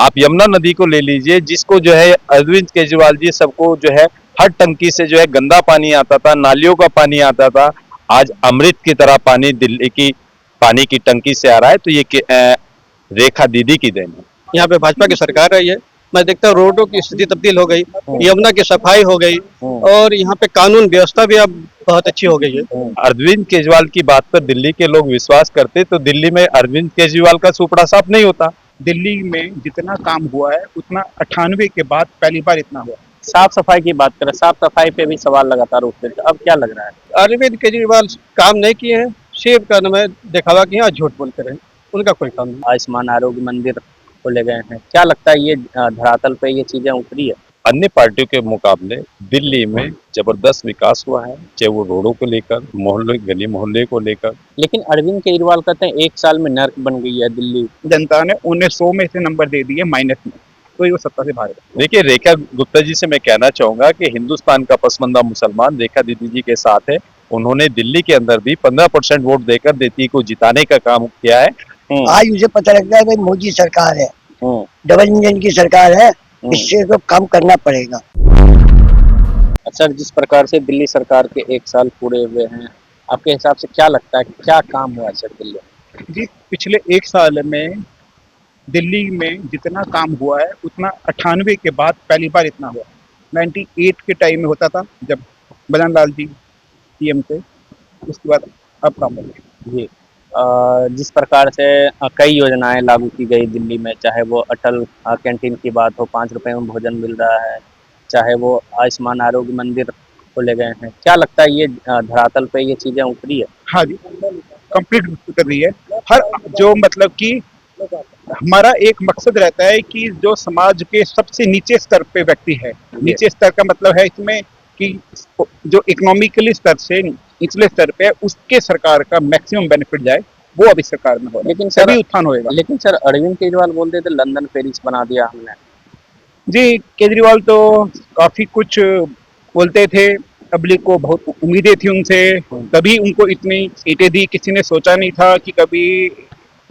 आप यमुना नदी को ले लीजिए, जिसको जो है अरविंद केजरीवाल जी सबको जो है हर टंकी से जो है गंदा पानी आता था, नालियों का पानी आता था, आज अमृत की तरह पानी दिल्ली की पानी की टंकी से आ रहा है। तो ये रेखा दीदी की देन है। यहाँ पे भाजपा की सरकार है। ये मैं देखता हूँ रोडों की स्थिति तब्दील हो गई, यमुना की सफाई हो गई और यहाँ पे कानून व्यवस्था भी अब बहुत अच्छी हो गई है। अरविंद केजरीवाल की बात पर दिल्ली के लोग विश्वास करते तो दिल्ली में अरविंद केजरीवाल का सुपड़ा साफ नहीं होता। दिल्ली में जितना काम हुआ है उतना 98 के बाद पहली बार इतना हुआ। साफ सफाई की बात करें, साफ सफाई पे भी सवाल लगातार उठते थे, अब क्या लग रहा है? अरविंद केजरीवाल काम नहीं किए हैं, सिर्फ का नाम है दिखावा किए और झूठ बोलते रहे, उनका कोई काम नहीं। आयुष्मान आरोग्य मंदिर खोले गए हैं, क्या लगता है ये धरातल पे ये चीजें उतरी है? अन्य पार्टियों के मुकाबले दिल्ली में जबरदस्त विकास हुआ है, चाहे वो रोडों को लेकर, मोहल्ले गली मोहल्ले को लेकर। लेकिन अरविंद केजरीवाल कहते हैं 1 साल में नर्क बन गई है दिल्ली। जनता ने उन्हें 100 में से नंबर दे दिए माइनस में, तो ये वो सत्ता से बाहर है। देखिए, रेखा गुप्ता जी से मैं कहना चाहूंगा कि हिंदुस्तान का पसमंदा मुसलमान रेखा दीदी जी के साथ है। उन्होंने दिल्ली के अंदर भी 15% वोट देकर दीदी को जिताने का काम किया है। आज मुझे पता लगता है भाई मोदी सरकार है, डबल इंजन की सरकार है, इससे तो काम करना पड़ेगा। सर, जिस प्रकार से दिल्ली सरकार के 1 साल पूरे हुए हैं, आपके हिसाब से क्या लगता है क्या काम हुआ सर दिल्ली में? जी, पिछले 1 साल में दिल्ली में जितना काम हुआ है उतना 98 के बाद पहली बार इतना हुआ। 98 के टाइम में होता था जब मदन लाल जी सीएम थे, उसके बाद अब काम हो गया। जी, जिस प्रकार से कई योजनाएं लागू की गई दिल्ली में, चाहे वो अटल कैंटीन की बात हो, 5 रुपए में भोजन मिल रहा है, चाहे वो आयुष्मान आरोग्य मंदिर खोले गए हैं, क्या लगता है ये धरातल पे ये चीजें उतरी है? हाँ जी, कंप्लीट कर रही है। हर जो मतलब कि हमारा एक मकसद रहता है कि जो समाज के सबसे नीचे स्तर पे व्यक्ति है, नीचे स्तर का मतलब है इसमें कि जो इकोनॉमिकली स्तर से निचले स्तर पे है, उसके सरकार का मैक्सिमम बेनिफिट जाए, वो अभी सरकार में हो रहा है। लेकिन सर, सभी उत्थान होएगा। लेकिन सर अरविंद केजरीवाल बोलते थे लंदन पेरिस बना दिया हमने। जी, केजरीवाल तो काफी कुछ बोलते थे, पब्लिक को बहुत उम्मीदें थी उनसे, तभी उनको इतनी सीटें दी। किसी ने सोचा नहीं था कि कभी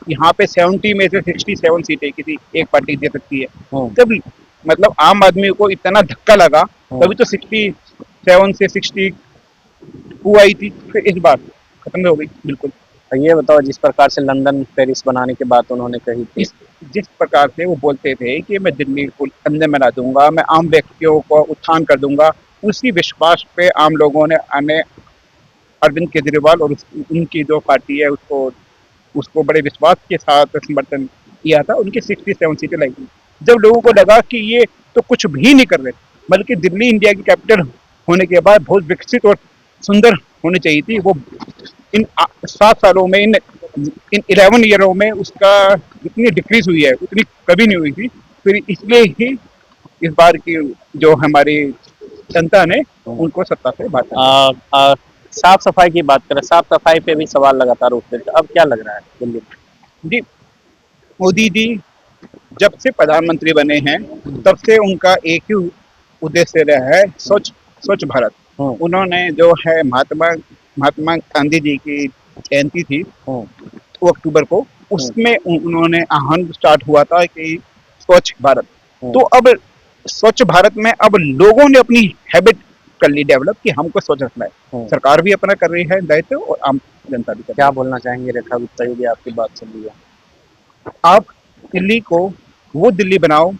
यहाँ पे 70 में से 67 सीटें किसी एक पार्टी दे सकती है। तभी मतलब आम आदमी को इतना धक्का लगा, तभी तो 67 से 62 आई थी, फिर इस बार खत्म हो गई बिल्कुल। ये बताओ, जिस प्रकार से लंदन पेरिस बनाने की बात उन्होंने कही थी, जिस प्रकार से वो बोलते थे कि मैं दिल्ली को अंदर में ला दूंगा, मैं आम व्यक्तियों को उत्थान कर दूंगा, उसी विश्वास पे आम लोगों ने अरविंद केजरीवाल और उनकी जो पार्टी है उसको बड़े विश्वास के साथ समर्थन किया था। उनकी 67 सीटें लाई। जब लोगों को लगा कि ये तो कुछ भी नहीं कर रहे, बल्कि दिल्ली इंडिया की कैपिटल होने के बाद बहुत विकसित और सुंदर होनी चाहिए थी, वो इन 7 सालों में, इन 11 ईयरों में उसका जितनी डिक्रीज हुई है उतनी कभी नहीं हुई थी। फिर इसलिए ही इस बार की जो हमारी जनता ने उनको सत्ता से बाहर। साफ सफाई की बात करें, साफ सफाई पे भी सवाल लगातार उठते थे, अब क्या लग रहा है दिल्ली में? जी, मोदी जी जब से प्रधानमंत्री बने हैं तब से उनका एक ही उद्देश्य रहा है, स्वच्छ भारत। उन्होंने जो है महात्मा गांधी जी की जयंती थी 2 अक्टूबर को, उसमें उन्होंने आह्वान स्टार्ट हुआ था कि स्वच्छ भारत। तो अब स्वच्छ भारत में अब लोगों ने अपनी हैबिट कर ली डेवलप कि हमको स्वच्छ रखना है। सरकार भी अपना कर रही है दायित्व और आम जनता भी कर रही है। क्या बोलना चाहेंगे रेखा गुप्ता जी, आपकी बात सुन लिया। आप दिल्ली को वो दिल्ली बनाओ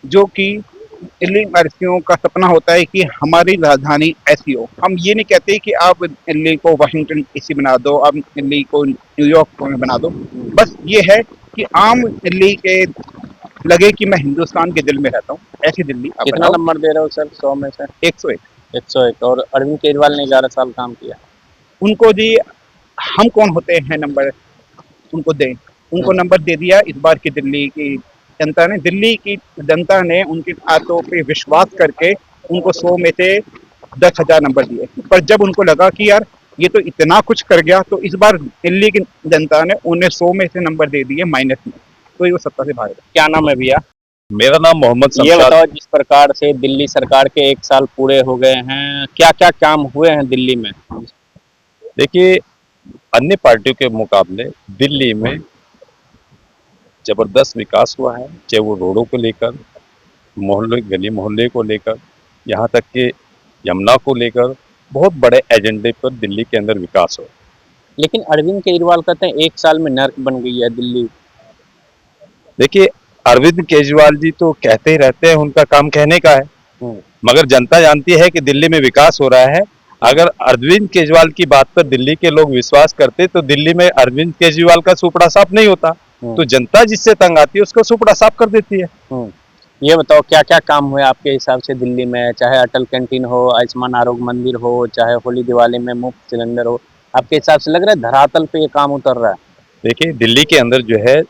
जो कि दिल्ली वासियों का सपना होता है कि हमारी राजधानी ऐसी हो। हम ये नहीं कहते कि आप दिल्ली को वाशिंगटन डीसी बना दो, आप दिल्ली को न्यूयॉर्क में बना दो। बस ये है कि आम दिल्ली के लगे कि मैं हिंदुस्तान के दिल में रहता हूँ, ऐसी दिल्ली आप कितना नंबर दे रहे हो सर 100 में से? 101। 101। और अरविंद केजरीवाल ने 11 साल काम किया। उनको जी, हम कौन होते हैं नंबर उनको दें? उनको नंबर दे दिया इस बार की दिल्ली की जनता ने। दिल्ली की जनता ने उनकी बातों पे विश्वास करके उनको 100 में से 10,000 नंबर दिए। पर जब उनको लगा कि यार ये तो इतना कुछ कर गया, तो इस बार दिल्ली की जनता ने उन्हें 100 में से नंबर दे दिए माइनस में, तो ये वो सत्ता से बाहर है। क्या नाम है भैया? मेरा नाम मोहम्मद ये शमशाद। बताओ, जिस प्रकार से दिल्ली सरकार के 1 साल पूरे हो गए हैं, क्या क्या काम हुए हैं दिल्ली में? देखिए, अन्य पार्टियों के मुकाबले दिल्ली में जबरदस्त विकास हुआ है, चाहे वो रोडों को लेकर, मोहल्ले गली मोहल्ले को लेकर, यहाँ तक कि यमुना को लेकर बहुत बड़े एजेंडे पर दिल्ली के अंदर विकास हो। लेकिन अरविंद केजरीवाल कहते हैं 1 साल में नर्क बन गई है दिल्ली। देखिए, अरविंद केजरीवाल जी तो कहते ही रहते हैं, उनका काम कहने का है, मगर जनता जानती है कि दिल्ली में विकास हो रहा है। अगर अरविंद केजरीवाल की बात पर दिल्ली के लोग विश्वास करते तो दिल्ली में अरविंद केजरीवाल का सुपड़ा साफ नहीं होता। तो जनता जिससे तंग आती है उसको सुपड़ा साफ कर देती है। ये बताओ क्या क्या काम हुए आपके हिसाब से दिल्ली में, चाहे अटल कैंटीन हो, आयुष्मान आरोग्य मंदिर हो, चाहे होली दिवाली में मुफ्त सिलेंडर हो, आपके हिसाब से लग रहा है धरातल पे ये काम उतर रहा है? देखिए, दिल्ली के अंदर जो है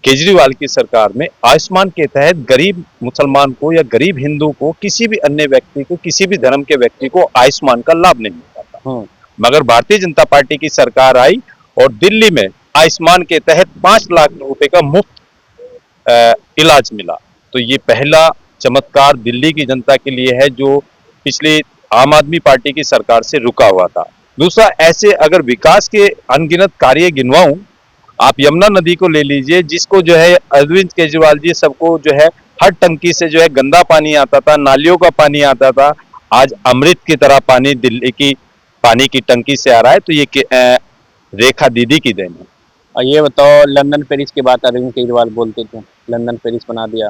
केजरीवाल की सरकार में आयुष्मान के तहत गरीब मुसलमान को या गरीब हिंदू को, किसी भी अन्य व्यक्ति को, किसी भी धर्म के व्यक्ति को आयुष्मान का लाभ नहीं मिल पाता। मगर भारतीय जनता पार्टी की सरकार आई और दिल्ली में आयुष्मान के तहत 5 लाख रुपए का मुफ्त इलाज मिला। तो ये पहला चमत्कार दिल्ली की जनता के लिए है जो पिछली आम आदमी पार्टी की सरकार से रुका हुआ था। दूसरा, ऐसे अगर विकास के अनगिनत कार्य गिनवाऊं, आप यमुना नदी को ले लीजिए, जिसको जो है अरविंद केजरीवाल जी सबको जो है हर टंकी से जो है गंदा पानी आता था, नालियों का पानी आता था, आज अमृत की तरह पानी दिल्ली की पानी की टंकी से आ रहा है। तो ये रेखा दीदी की देन है। और ये बताओ, लंदन पेरिस की बात अरविंद केजरीवाल बोलते थे, लंदन पेरिस बना दिया।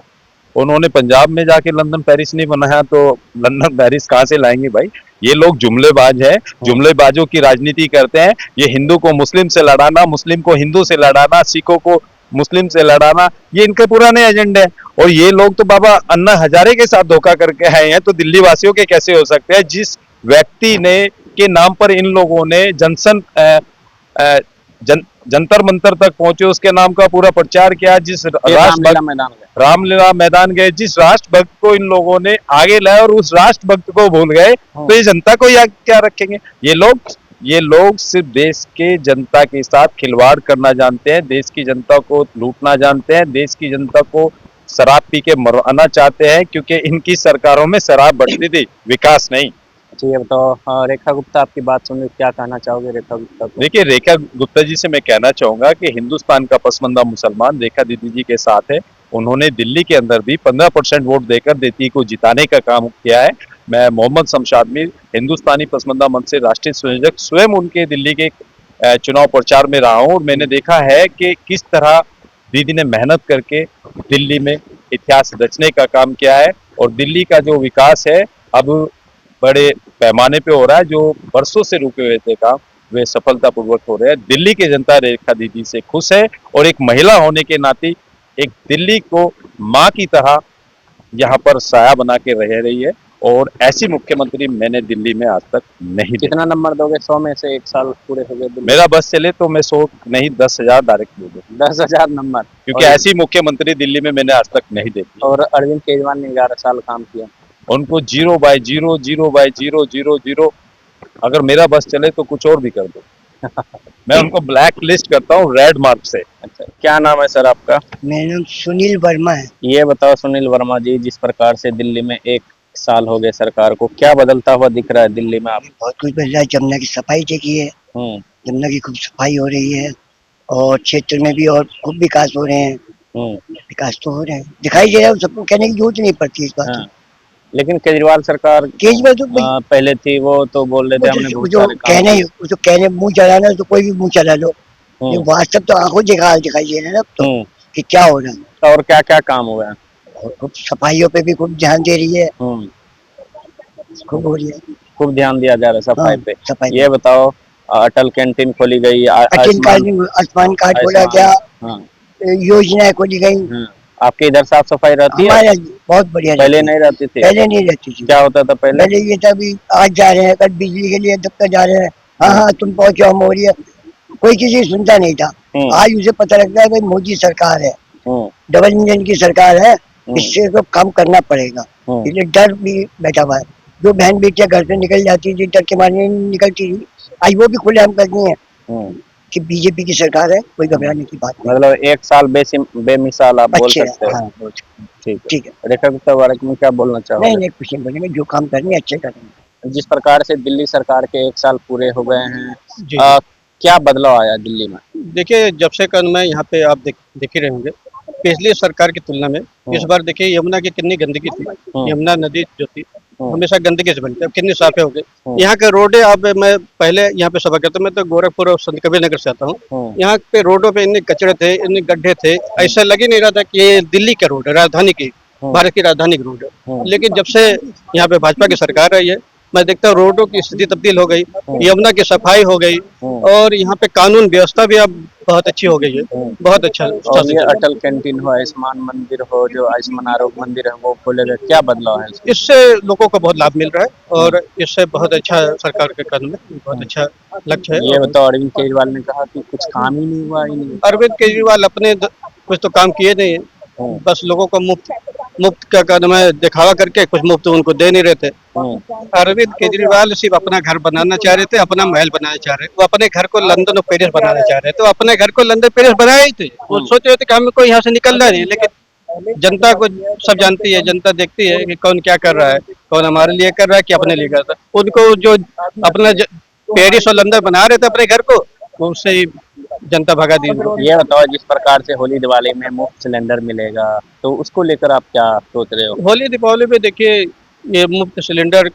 उन्होंने पंजाब में जाके लंदन पेरिस नहीं बनाया तो लंदन पेरिस कहाँ से लाएंगे भाई? ये लोग जुमलेबाज हैं, जुमलेबाजों की राजनीति करते हैं। ये हिंदू को मुस्लिम से लड़ाना, मुस्लिम को हिंदू से लड़ाना, सिखों को मुस्लिम से लड़ाना, ये इनके पुराने एजेंडे हैं। और ये लोग तो बाबा अन्ना हजारे के साथ धोखा करके आए हैं, तो दिल्ली वासियों के कैसे हो सकते हैं? जिस व्यक्ति ने के नाम पर इन लोगों ने जंतर मंतर तक पहुंचे, उसके नाम का पूरा प्रचार किया। जिस रामलीला मैदान गए, जिस राष्ट्रभक्त को इन लोगों ने आगे लाया और उस राष्ट्रभक्त को भूल गए, तो ये जनता को याद क्या रखेंगे? ये लोग सिर्फ देश के जनता के साथ खिलवाड़ करना जानते हैं, देश की जनता को लूटना जानते हैं, देश की जनता को शराब पी के मरवाना चाहते हैं, क्योंकि इनकी सरकारों में शराब बढ़ती थी, विकास नहीं। अच्छा, ये बताओ, रेखा गुप्ता आपकी बात सुन क्या कहना चाहोगे रेखा गुप्ता को? देखिए, रेखा गुप्ता जी से मैं कहना चाहूंगा कि हिंदुस्तान का पसमानदा मुसलमान रेखा दीदी जी के साथ है। उन्होंने दिल्ली के अंदर भी 15% वोट देकर दीदी को जिताने का काम किया है। मैं मोहम्मद शमशाद मीर, हिंदुस्तानी पसमानदा मंच से राष्ट्रीय संयोजक, स्वयं उनके दिल्ली के चुनाव प्रचार में रहा हूँ और मैंने देखा है कि किस तरह दीदी ने मेहनत करके दिल्ली में इतिहास रचने का काम किया है। और दिल्ली का जो विकास है अब बड़े पैमाने पे हो रहा है, जो बरसों से रुके हुए थे काम, वे सफलतापूर्वक हो रहे हैं। दिल्ली की जनता रेखा दीदी से खुश है और एक महिला होने के नाते एक दिल्ली को माँ की तरह यहाँ पर साया बना के रह रही है। और ऐसी मुख्यमंत्री मैंने दिल्ली में आज तक नहीं देखी। कितना नंबर दोगे 100 में से? 1 साल पूरे हो गए, मेरा बस चले तो मैं 100 नहीं 10,000 डायरेक्ट दे दूँ। 10,000 नंबर, क्योंकि ऐसी मुख्यमंत्री दिल्ली में मैंने आज तक नहीं देखी। और अरविंद केजरीवाल ने 11 साल काम किया। उनको 0/0/0/0/0 अगर मेरा बस चले तो कुछ और भी कर दो। मैं उनको ब्लैक लिस्ट करता हूँ रेड मार्क से। अच्छा, क्या नाम है सर आपका? मेरा नाम सुनील वर्मा है। ये बताओ सुनील वर्मा जी, जिस प्रकार से दिल्ली में 1 साल हो गए सरकार को, क्या बदलता हुआ दिख रहा है दिल्ली में आप? बहुत कुछ बदल रहा है। जमुना की सफाई देखी है, जमुना की खूब सफाई हो रही है और क्षेत्र में भी और खूब विकास हो रहे हैं। विकास तो हो रहे हैं, दिखाई दे रहा है, सबको कहने की जरूरत नहीं पड़ती इस बात की। लेकिन केजरीवाल सरकार केजरीवाल तो पहले थी, वो तो बोल रहे थे हमने बहुत सारे काम कहने मुंह चलाना, तो कोई भी मुंह चला लो, वास्तव तो आंखों दिखाई दे रहा है तो कि क्या हो रहा है। और क्या क्या काम हुआ है? खूब सफाइयों पे भी खूब ध्यान दे रही है, खूब हो रही है, खूब ध्यान दिया जा रहा है सफाई पे। सफाई। ये बताओ, अटल कैंटीन खोली गई, आयुष्मान कार्ड खोला गया, योजनाएं खोली गई। आपके इधर साफ सफाई रहती है? हमारे बहुत बढ़िया। पहले नहीं रहती थी? पहले नहीं रहती थी। क्या होता था पहले? पहले ये था भी आज जा रहे हैं, कल बिजली के लिए दफ्तर जा रहे हैं, हाँ तुम पहुंचो, हम हो रही है, कोई किसी सुनता नहीं था। आज उसे पता लगता है भाई मोदी सरकार है, डबल इंजन की सरकार है, इससे तो काम करना पड़ेगा। इसलिए डर भी बैठा हुआ है। जो बहन बेटियां घर से निकल जाती थी, डर के मारने निकलती थी, आज वो भी खुलेआम करनी है कि बीजेपी की सरकार है, कोई घबराने की बात नहीं। मतलब 1 साल बेमिसाल आप बोल सकते हैं। हाँ, ठीक है। रेखा गुप्ता बारे में क्या बोलना चाहोगे? नहीं कुछ नहीं बोलेंगे, जो काम करने अच्छे करेंगे। जिस प्रकार से दिल्ली सरकार के 1 साल पूरे हो गए हैं, क्या बदलाव आया दिल्ली में? देखिए जब से कल मैं यहाँ पे आप देख ही रहे होंगे पिछली सरकार की तुलना में इस बार देखिए यमुना की कितनी गंदगी थी। यमुना नदी जो थी हमेशा गंदगी से बनती है, अब कितनी साफे हो गई। यहाँ के रोडे अब मैं पहले यहाँ पे सभा करता, मैं तो गोरखपुर और संत कबीर नगर से आता हूँ। यहाँ पे रोडों पे इतने कचरे थे, इतने गड्ढे थे, ऐसा लग ही नहीं रहा था कि ये दिल्ली का रोड है, राजधानी की, भारत की राजधानी की रोड है। लेकिन जब से यहाँ पे भाजपा की सरकार आई है, मैं देखता हूँ रोडों की स्थिति तब्दील हो गई, यमुना की सफाई हो गई और यहाँ पे कानून व्यवस्था भी अब बहुत अच्छी हो गई है, बहुत अच्छा। और ये अटल कैंटीन हो, आयुष्मान मंदिर हो, जो आयुष्मान आरोग्य मंदिर है वो खोलेगा, क्या बदलाव है? इससे लोगों को बहुत लाभ मिल रहा है और इससे बहुत अच्छा सरकार के कदम है, बहुत अच्छा लक्ष्य है। ये बताओ, अरविंद केजरीवाल ने कहा कि कुछ काम ही नहीं हुआ ही नहीं। अरविंद केजरीवाल अपने कुछ तो काम किए नहीं है, बस लोगों को मुफ्त का कदम है, दिखावा करके कुछ मुफ्त उनको दे नहीं रहे थे। अरविंद केजरीवाल सिर्फ अपना घर बनाना चाह रहे थे, अपना महल बनाना चाह रहे थे। वो अपने घर को लंदन और पेरिस बनाना चाह रहे थे, तो अपने घर को लंदन पेरिस बनाए ही थे। वो सोच रहे थे कि हमें कोई यहाँ से निकलना नहीं, लेकिन जनता को सब जानती है, जनता देखती है कि कौन क्या कर रहा है, कौन हमारे लिए कर रहा है कि अपने लिए कर रहा है। उनको जो अपना पेरिस और लंदन बना रहे थे अपने घर को, वो उससे ही जनता भगा दी। ये बताओ, जिस प्रकार से होली दिवाली में मुफ्त सिलेंडर मिलेगा, तो उसको लेकर आप क्या सोच रहे हो? होली दीपावली पे देखिए ये मुफ्त सिलेंडर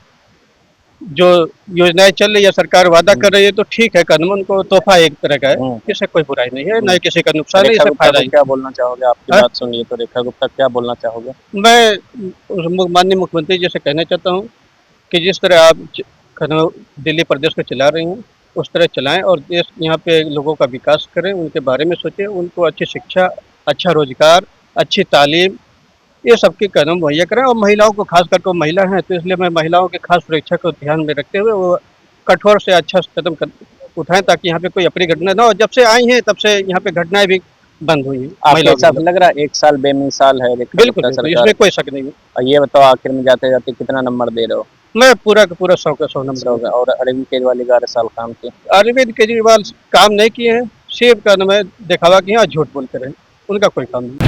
जो योजनाएं चल रही है, सरकार वादा कर रही है, तो ठीक है, कदम उनको तोहफा एक तरह का है, इससे कोई बुराई नहीं है, न किसी का नुकसान है, इससे फायदा ही। क्या बोलना चाहोगे? आपकी बात सुनिए तो रेखा गुप्ता, क्या बोलना चाहोगे? मैं माननीय मुख्यमंत्री जी से कहना चाहता हूँ कि जिस तरह आप दिल्ली प्रदेश को चला रही हैं उस तरह चलाएं और देश यहाँ पे लोगों का विकास करें, उनके बारे में सोचें, उनको अच्छी शिक्षा, अच्छा रोजगार, अच्छी तालीम, ये सबके कदम मुहैया करें। और महिलाओं को खास करके महिला हैं तो इसलिए मैं महिलाओं की खास सुरक्षा को ध्यान में रखते हुए वो कठोर से अच्छा कदम उठाएं ताकि यहाँ पे कोई अपनी घटना ना हो। जब से आई हैं तब से यहाँ पे घटनाएं भी बंद हुई हैं। आपके साथ लग रहा है 1 साल बेमिसाल है? बिल्कुल, इसमें कोई शक नहीं है। और ये बताओ, आखिर में जाते जाते कितना नंबर दे रहे हो? मैं पूरा का पूरा 100 का 100 नंबर होगा। और अरविंद केजरीवाल 11 साल काम किए? अरविंद केजरीवाल काम नहीं किए हैं, सिर्फ कदम है दिखावा किए और झूठ बोलते रहे, उनका कोई काम नहीं।